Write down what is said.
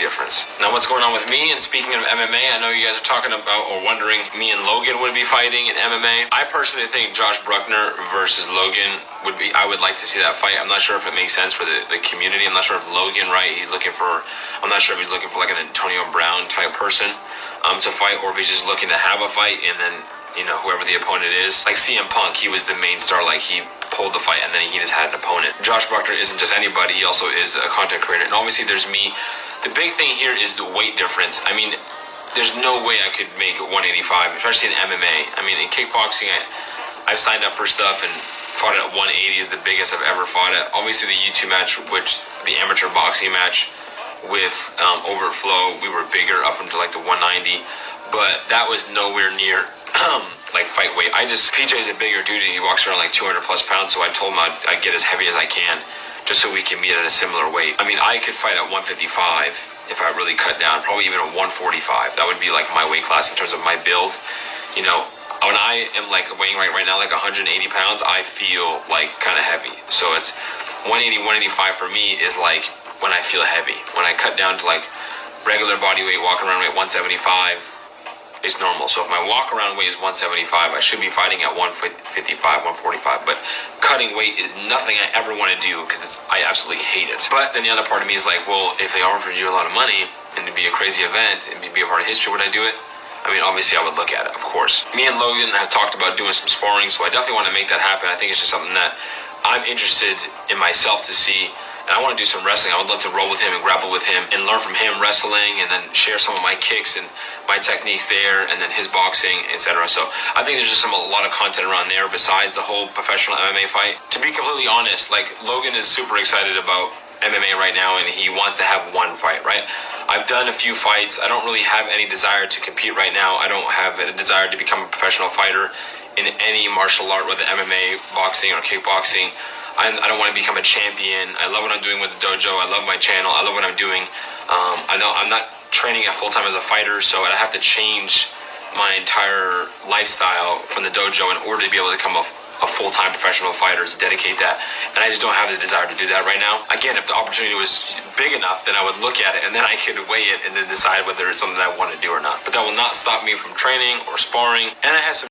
difference. Now what's going on with me, and speaking of MMA, I know you guys are talking about or wondering me and Logan would be fighting in MMA. I personally think Josh Brueckner versus Logan would be, I would like to see that fight. I'm not sure if it makes sense for the community. I'm not sure if Logan, right, I'm not sure if he's looking for like an Antonio Brown type person to fight, or if he's just looking to have a fight and then, you know, whoever the opponent is. Like CM Punk, he was the main star, like he pulled the fight and then he just had an opponent. Josh Brueckner isn't just anybody, he also is a content creator. And obviously there's me. The big thing here is the weight difference. I mean, there's no way I could make 185, especially in MMA. I mean, in kickboxing, I've signed up for stuff and fought at 180 is the biggest I've ever fought at. Obviously the YouTube match, which the amateur boxing match with Overflow, we were bigger up until like the 190, but that was nowhere near like fight weight. PJ's a bigger dude, he walks around like 200 plus pounds, so I told him I'd get as heavy as I can, just so we can meet at a similar weight. I mean, I could fight at 155 if I really cut down, probably even at 145. That would be like my weight class in terms of my build. You know, when I am like weighing right now like 180 pounds, I feel like kind of heavy. So it's 180, 185 for me is like when I feel heavy. When I cut down to like regular body weight, walking around weight 175 is normal. So if my walk around weight is 175, I should be fighting at 155, 145. But cutting weight is nothing I ever want to do because I absolutely hate it. But then the other part of me is like, well, if they offered you a lot of money and to be a crazy event and to be a part of history, would I do it? I mean, obviously I would look at it, of course. Me and Logan have talked about doing some sparring, so I definitely want to make that happen. I think it's just something that I'm interested in myself to see. And I want to do some wrestling. I would love to roll with him and grapple with him and learn from him wrestling, and then share some of my kicks and my techniques there, and then his boxing, etc. So I think there's just a lot of content around there besides the whole professional MMA fight. To be completely honest, like Logan is super excited about MMA right now, and he wants to have one fight, right? I've done a few fights. I don't really have any desire to compete right now. I don't have a desire to become a professional fighter in any martial art, whether MMA, boxing, or kickboxing. I don't want to become a champion. I love what I'm doing with the dojo. I love my channel. I love what I'm doing. I know I'm not training at full-time as a fighter, so I have to change my entire lifestyle from the dojo in order to be able to become a full-time professional fighter, to dedicate that. And I just don't have the desire to do that right now. Again, if the opportunity was big enough, then I would look at it, and then I could weigh it and then decide whether it's something I want to do or not. But that will not stop me from training or sparring. And I have some